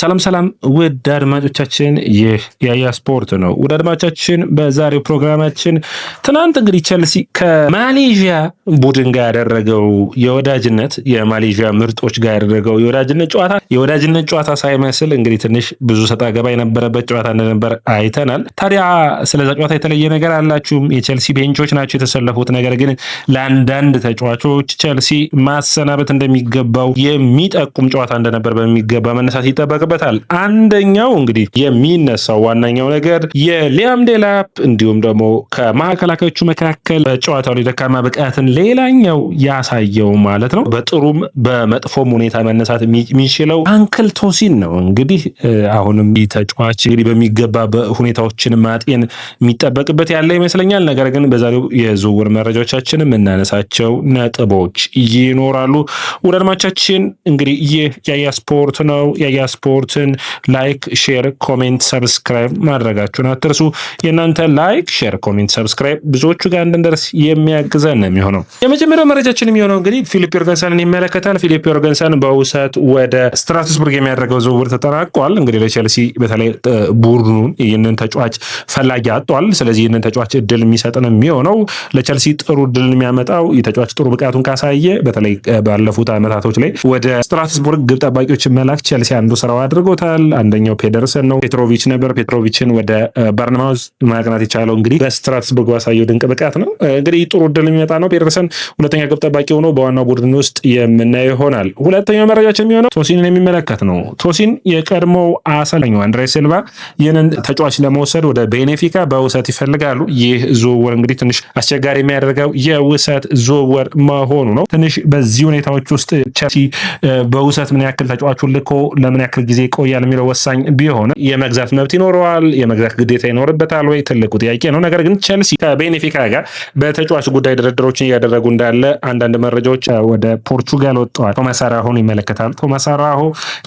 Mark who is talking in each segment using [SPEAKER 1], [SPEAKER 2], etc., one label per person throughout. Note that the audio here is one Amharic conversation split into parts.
[SPEAKER 1] ሰላም ውድ አድማጮቻችን፣ ይህ ያያ ስፖርት ነው። ውድ አድማጮቻችን፣ በዛሬው ፕሮግራማችን ትናንት እንግዲህ ቸልሲ ከማሌዥያ ቡድን ጋር ያደረገው የማሌዥያ ምርጦች ጋር ያደረገው የወዳጅነት ጨዋታ ሳይመስል እንግዲህ ትንሽ ብዙ ሰጣ ገባ የነበረበት ጨዋታ እንደነበር አይተናል። ታዲያ ስለዛ ጨዋታ የተለየ ነገር አላችሁም? የቸልሲ ቤንቾች ናቸው የተሰለፉት። ነገር ግን ለአንዳንድ ተጫዋቾች ቸልሲ ማሰናበት እንደሚገባው የሚጠቁም ጨዋታ እንደነበር በሚገባ መነሳት ይጠበቅበታል። አንደኛው እንግዲህ የሚነሳው ዋናኛው ነገር የሊያም ዴላፕ እንዲሁም ደግሞ ከማዕከላካዮቹ መካከል በጨዋታው ላይ ደካማ ብቃትን ሌላኛው ያሳየው ማለት ነው። በጥሩም በመጥፎም ሁኔታ መነሳት የሚችለው አንክል ቶሲን ነው። እንግዲህ አሁንም ተጫዋች እንግዲህ በሚገባ ሁኔታዎችን ማጤን የሚጠበቅበት ያለ ይመስለኛል። ነገር ግን በዛሬው የዝውውር መረጃዎቻችን የምናነሳቸው ነጥቦች ይኖራሉ። ወደ አድማጮቻችን እንግዲህ ይህ ያያ ስፖርት ነው። ያያ ስፖርትን ላይክ፣ ሼር፣ ኮሜንት፣ ሰብስክራይብ ማድረጋችሁን አትርሱ። የእናንተ ላይክ፣ ሼር፣ ኮሜንት፣ ሰብስክራይብ ብዙዎቹ ጋር እንድንደርስ የሚያግዘን ነው የሚሆነው። የመጀመሪያው መረጃችን የሚሆነው እንግዲህ ፊሊፕ ዮርገንሰንን ይመለከታል። ፊሊፕ ዮርገንሰን በውሰት ወደ ስትራስቡርግ የሚያደርገው ዝውውር ተጠናቋል። እንግዲህ ለቸልሲ በተለይ ቡድኑን ይህንን ተጫዋች ፈላጊ አጥቷል። ስለዚህ ይህንን ተጫዋች እድል የሚሰጥ ነው የሚሆነው። ለቸልሲ ጥሩ እድል የሚያመጣው የተጫዋች ጥሩ ብቃቱን ካሳየ በተለይ ባለፉት ዓመታቶች ላይ ወደ ስትራስቡርግ ግብ ጠባቂዎችን መላክ ቸልሲ አንዱ ስራው አድርጎታል። አንደኛው ፔደርሰን ነው። ፔትሮቪች ነበር። ፔትሮቪችን ወደ በርንማውዝ ማቅናት የቻለው እንግዲህ በስትራስቡርግ ባሳየው ድንቅ ብቃት ነው። እንግዲህ ጥሩ እድል የሚመጣ ነው። ፔደርሰን ሁለተኛ ግብ ጠባቂ ሆኖ በዋናው ቡድን ውስጥ የምናየው ይሆናል። ሁለተኛው መረጃችን የሚሆነው ቶሲንን የሚመለከት ነው። ቶሲን የቀድሞው አሰልጣኙ አንድሬ ሲልቫ ይህንን ተጫዋች ለመውሰድ ወደ ቤኔፊካ በውሰት ይፈልጋሉ። ይህ ዝውውር እንግዲህ ትንሽ አስቸጋሪ የሚያደርገው የውሰት ዝውውር መሆኑ ነው። ትንሽ በዚህ ሁኔታዎች ውስጥ ቸልሲ በውሰት ምን ያክል ተጫዋቹን ልኮ ለምን ያክል ጊዜ ይቆያል የሚለው ወሳኝ ቢሆንም የመግዛት መብት ይኖረዋል፣ የመግዛት ግዴታ ይኖርበታል ወይ? ትልቁ ጥያቄ ነው። ነገር ግን ቸልሲ ከቤኔፊካ ጋር በተጫዋች ጉዳይ ድርድሮችን እያደረጉ እንዳለ አንዳንድ መረጃዎች ወደ ፖርቹጋል ወጥተዋል። ቶማስ አራሆን ይመለከታል። ቶማስ አራሆ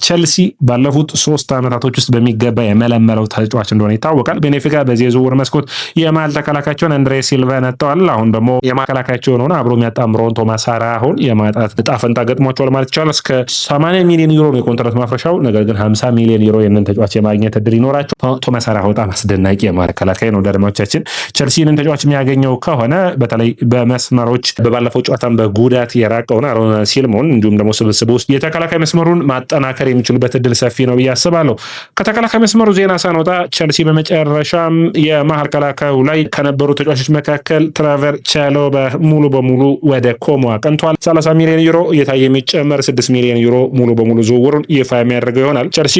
[SPEAKER 1] ቸልሲ ባለፉት 3 ዓመታቶች ውስጥ በሚገባ የመለመለው ተጫዋች እንደሆነ ይታወቃል። ቤኔፊካ በዚህ የዝውውር መስኮት የመሀል ተከላካያቸውን አንድሬ ሲልቫ ነጥተዋል። አሁን ደግሞ የማዕከላካያቸውን ሆነ አብሮ የሚያጣምረውን ቶማስ አራሆን የማጣት እጣ ፈንታ ገጥሟቸዋል ማለት ይቻላል። እስከ 80 ሚሊዮን ዩሮ ነው የኮንትራት ማፍረሻው። ነገር ግን 50 ሚሊዮን ዩሮ የንን ተጫዋች የማግኘት እድል ይኖራቸው። ቶማስ አራሆ በጣም አስደናቂ የማዕከላካይ ነው። አድማጮቻችን ቸልሲ ይህንን ተጫዋች የሚያገኘው ከሆነ በተለይ በመስመሮች በባለፈው ጨዋታን በጉዳት የራቀውን አሮን ሲልሞን እንዲሁም ደግሞ ስብስብ ውስጥ የተከላካይ መስመሩን ማጠናከር የሚችሉበት እድል ሰፊ ነው ብዬ አስባለሁ። ከተከላካይ መስመሩ ዜና ሳንወጣ ቸልሲ በመጨረሻም የመሀል ከላካዩ ላይ ከነበሩ ተጫዋቾች መካከል ትራቨር ቻሎባ ሙሉ በሙሉ ወደ ኮሞ አቅንቷል። 30 ሚሊዮን ዩሮ እየታየ የሚጨመር 6 ሚሊዮን ዩሮ ሙሉ በሙሉ ዝውውሩን ይፋ የሚያደርገው ይሆናል። ቸልሲ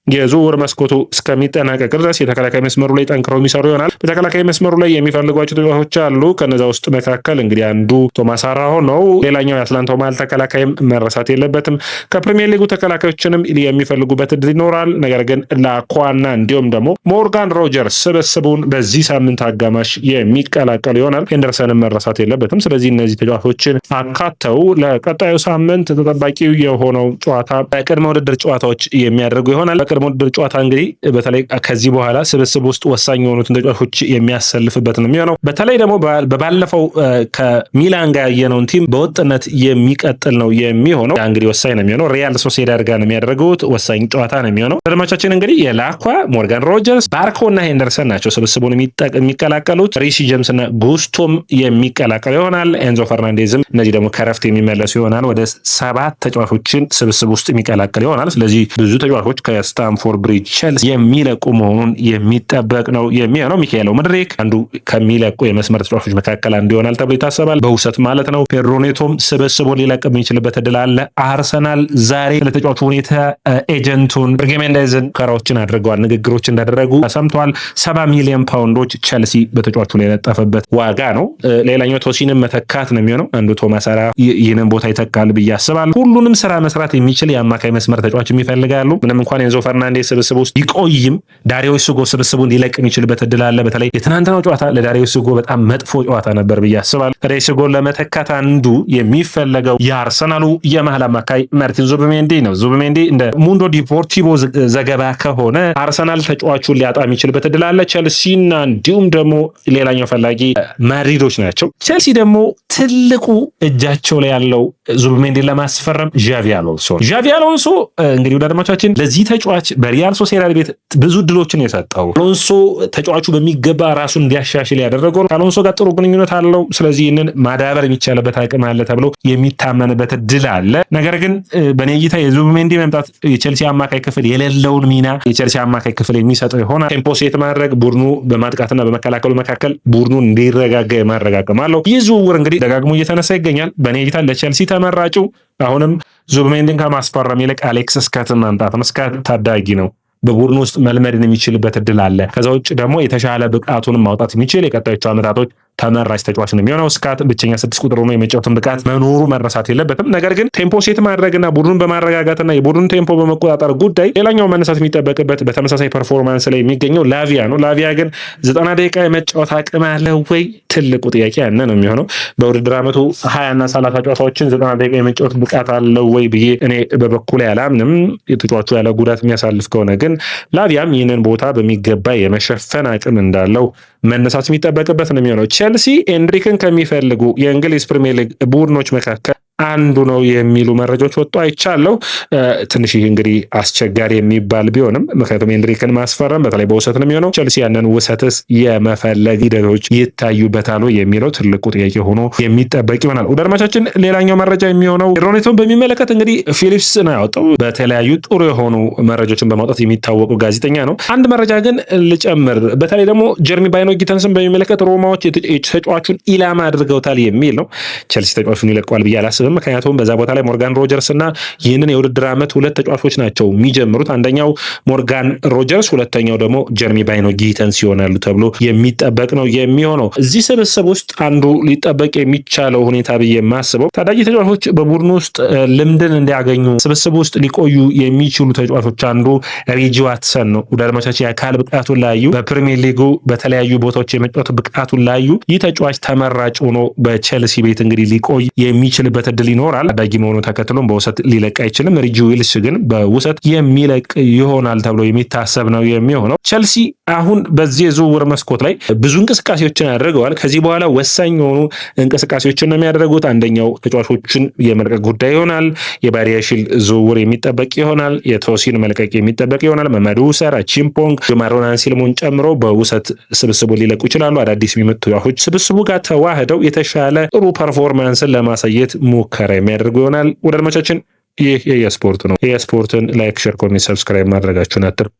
[SPEAKER 1] የዝውውር መስኮቱ እስከሚጠናቀቅ ድረስ የተከላካይ መስመሩ ላይ ጠንክረው የሚሰሩ ይሆናል። በተከላካይ መስመሩ ላይ የሚፈልጓቸው ተጫዋቾች አሉ። ከነዛ ውስጥ መካከል እንግዲህ አንዱ ቶማስ አራሆ ነው። ሌላኛው የአትላንታው መሀል ተከላካይም መረሳት የለበትም። ከፕሪሚየር ሊጉ ተከላካዮችንም የሚፈልጉበት እድል ይኖራል። ነገር ግን ላኳና እንዲሁም ደግሞ ሞርጋን ሮጀርስ ስብስቡን በዚህ ሳምንት አጋማሽ የሚቀላቀሉ ይሆናል። ሄንደርሰንም መረሳት የለበትም። ስለዚህ እነዚህ ተጫዋቾችን አካተው ለቀጣዩ ሳምንት ተጠባቂው የሆነው ጨዋታ በቅድመ ውድድር ጨዋታዎች የሚያደርጉ ይሆናል። ቀድሞ ውድድር ጨዋታ እንግዲህ በተለይ ከዚህ በኋላ ስብስብ ውስጥ ወሳኝ የሆኑትን ተጫዋቾች የሚያሰልፍበት ነው የሚሆነው። በተለይ ደግሞ በባለፈው ከሚላን ጋር ያየነውን ቲም በወጥነት የሚቀጥል ነው የሚሆነው። እንግዲህ ወሳኝ ነው የሚሆነው። ሪያል ሶሴዳድ ጋር ነው የሚያደርጉት። ወሳኝ ጨዋታ ነው የሚሆነው። አድማጮቻችን እንግዲህ የላኳ ሞርጋን ሮጀርስ፣ ባርኮ እና ሄንደርሰን ናቸው ስብስቡን የሚቀላቀሉት። ሪሲ ጄምስ እና ጉስቶም የሚቀላቀሉ ይሆናል። ኤንዞ ፈርናንዴዝም እነዚህ ደግሞ ከረፍት የሚመለሱ ይሆናል። ወደ 7 ተጫዋቾችን ስብስብ ውስጥ የሚቀላቀል ይሆናል። ስለዚህ ብዙ ተጫዋቾች ስታንፎርድ ብሪጅ ቸልሲ የሚለቁ መሆኑን የሚጠበቅ ነው የሚሆነው። ሚካኤል ሙድሪክ አንዱ ከሚለቁ የመስመር ተጫዋቾች መካከል አንዱ ይሆናል ተብሎ ይታሰባል፣ በውሰት ማለት ነው። ፔድሮ ኔቶም ስብስቡን ሊለቅ የሚችልበት እድል አለ። አርሰናል ዛሬ ለተጫዋቹ ሁኔታ ኤጀንቱን ሜንዴዝን ከራዎችን አድርገዋል። ንግግሮች እንዳደረጉ ሰምተዋል። 70 ሚሊዮን ፓውንዶች ቸልሲ በተጫዋቹ ላይ የለጠፈበት ዋጋ ነው። ሌላኛው ቶሲንን መተካት ነው የሚሆነው። አንዱ ቶማስ አራሆ ይህንን ቦታ ይተካል ብዬ አስባለሁ። ሁሉንም ስራ መስራት የሚችል የአማካይ መስመር ተጫዋች ይፈልጋሉ። ምንም እንኳን ኤንዞ ፈርናንዴዝ ስብስብ ውስጥ ቢቆይም ዳሪዮስ ሱጎ ስብስቡን ሊለቅ የሚችልበት እድል አለ። በተለይ የትናንትናው ጨዋታ ለዳሪዮስ ሱጎ በጣም መጥፎ ጨዋታ ነበር ብዬ አስባለሁ። ዳሪዮስ ሱጎን ለመተካት አንዱ የሚፈለገው የአርሰናሉ የመሃል አማካይ ማርቲን ዙቢሜንዲ ነው። ዙቢሜንዲ እንደ ሙንዶ ዲፖርቲቮ ዘገባ ከሆነ አርሰናል ተጫዋቹን ሊያጣ የሚችልበት እድል አለ። ቸልሲና እንዲሁም ደግሞ ሌላኛው ፈላጊ ማድሪዶች ናቸው። ቸልሲ ደግሞ ትልቁ እጃቸው ላይ ያለው ዙቢሜንዲን ለማስፈረም ዣቪ አሎንሶ እንግዲህ ወደ አድማጮቻችን ለዚህ ተጫዋች ተጫዋች በሪያል ሶሴዳድ ቤት ብዙ ድሎችን የሰጠው አሎንሶ ተጫዋቹ በሚገባ ራሱን እንዲያሻሽል ያደረገው ነው። አሎንሶ ጋር ጥሩ ግንኙነት አለው። ስለዚህ ይህንን ማዳበር የሚቻልበት አቅም አለ ተብሎ የሚታመንበት ድል አለ። ነገር ግን በኔ እይታ የዙቢሜንዲ መምጣት የቼልሲ አማካይ ክፍል የሌለውን ሚና የቼልሲ አማካይ ክፍል የሚሰጠው ይሆናል። ቴምፖ ሴት ማድረግ ቡድኑ በማጥቃትና በመከላከሉ መካከል ቡድኑን እንዲረጋጋ የማድረግ አቅም አለው። ይህ ዝውውር እንግዲህ ደጋግሞ እየተነሳ ይገኛል። በኔ እይታ ለቼልሲ ተመራጩ አሁንም ዙቢሜንዲን ከማስፈረም ይልቅ አሌክስ ስካትን ማምጣት ነው። ስካት ታዳጊ ነው። በቡድኑ ውስጥ መልመድን የሚችልበት እድል አለ። ከዛ ውጭ ደግሞ የተሻለ ብቃቱንም ማውጣት የሚችል የቀጣዮቹ ዓመታቶች ተመራጭ ተጫዋች ነው የሚሆነው። ስካት ብቸኛ 6 ቁጥር ሆኖ የመጫወትን ብቃት መኖሩ መረሳት የለበትም። ነገር ግን ቴምፖ ሴት ማድረግና ቡድኑን በማረጋጋትና የቡድኑን ቴምፖ በመቆጣጠር ጉዳይ ሌላኛው መነሳት የሚጠበቅበት በተመሳሳይ ፐርፎርማንስ ላይ የሚገኘው ላቪያ ነው። ላቪያ ግን 90 ደቂቃ የመጫወት አቅም አለው ወይ? ትልቁ ጥያቄ ያነ ነው የሚሆነው። በውድድር ዓመቱ 20 እና 30 ጨዋታዎችን 90 ደቂቃ የመጫወት ብቃት አለው ወይ ብዬ እኔ በበኩሌ አላምንም። የተጫዋቹ ያለ ጉዳት የሚያሳልፍ ከሆነ ግን ላቪያም ይህንን ቦታ በሚገባ የመሸፈን አቅም እንዳለው መነሳት የሚጠበቅበት ነው የሚሆነው። ቼልሲ ኤንድሪክን ከሚፈልጉ የእንግሊዝ ፕሪሚየር ሊግ ቡድኖች መካከል አንዱ ነው የሚሉ መረጃዎች ወጡ አይቻለሁ። ትንሽ ይህ እንግዲህ አስቸጋሪ የሚባል ቢሆንም ምክንያቱም ኤንድሪክን ማስፈረም በተለይ በውሰት ነው የሚሆነው። ቼልሲ ያንን ውሰትስ የመፈለግ ሂደቶች ይታዩበታል የሚለው ትልቁ ጥያቄ ሆኖ የሚጠበቅ ይሆናል። ወደ አድማቻችን ሌላኛው መረጃ የሚሆነው ሮኔቶን በሚመለከት እንግዲህ ፊሊፕስ ነው ያወጣው። በተለያዩ ጥሩ የሆኑ መረጃዎችን በማውጣት የሚታወቁ ጋዜጠኛ ነው። አንድ መረጃ ግን ልጨምር። በተለይ ደግሞ ጀርሚ ባይኖ ጊተንስን በሚመለከት ሮማዎች ተጫዋቹን ኢላማ አድርገውታል የሚል ነው። ቼልሲ ተጫዋቹን ይለቀዋል ብዬ አላስብም። ምክንያቱም በዛ ቦታ ላይ ሞርጋን ሮጀርስ እና ይህንን የውድድር ዓመት ሁለት ተጫዋቾች ናቸው የሚጀምሩት። አንደኛው ሞርጋን ሮጀርስ፣ ሁለተኛው ደግሞ ጀርሚ ባይኖ ጊተንስ ይሆናሉ ተብሎ የሚጠበቅ ነው የሚሆነው። እዚህ ስብስብ ውስጥ አንዱ ሊጠበቅ የሚቻለው ሁኔታ ብዬ የማስበው ታዳጊ ተጫዋቾች በቡድኑ ውስጥ ልምድን እንዲያገኙ ስብስብ ውስጥ ሊቆዩ የሚችሉ ተጫዋቾች አንዱ ሪጂ ዋትሰን ነው። ወደ አድማቻችን የአካል ብቃቱን ላዩ፣ በፕሪሚየር ሊጉ በተለያዩ ቦታዎች የመጫወት ብቃቱን ላዩ ይህ ተጫዋች ተመራጭ ሆኖ በቼልሲ ቤት እንግዲህ ሊቆይ የሚችልበት እድል ይኖራል። አዳጊ መሆኑ ተከትሎም በውሰት ሊለቅ አይችልም። ሪጂ ዊልስ ግን በውሰት የሚለቅ ይሆናል ተብሎ የሚታሰብ ነው የሚሆነው። ቼልሲ አሁን በዚህ የዝውውር መስኮት ላይ ብዙ እንቅስቃሴዎችን ያደርገዋል። ከዚህ በኋላ ወሳኝ የሆኑ እንቅስቃሴዎችን ነው የሚያደርጉት። አንደኛው ተጫዋቾችን የመልቀቅ ጉዳይ ይሆናል። የባሪያሺል ዝውውር የሚጠበቅ ይሆናል። የቶሲን መልቀቅ የሚጠበቅ ይሆናል። መመዱ ሰር፣ ቺምፖንግ፣ ማሮናን ሲልሞን ጨምሮ በውሰት ስብስቡ ሊለቁ ይችላሉ። አዳዲስ የሚመጡ ተጫዋቾች ስብስቡ ጋር ተዋህደው የተሻለ ጥሩ ፐርፎርማንስን ለማሳየት ሙከራ የሚያደርጉ ይሆናል። ወደ አድማቻችን ይህ የስፖርት ነው። የስፖርትን ላይክ፣ ሼር፣ ኮሜንት፣ ሰብስክራይብ ማድረጋችሁን አትርሱ።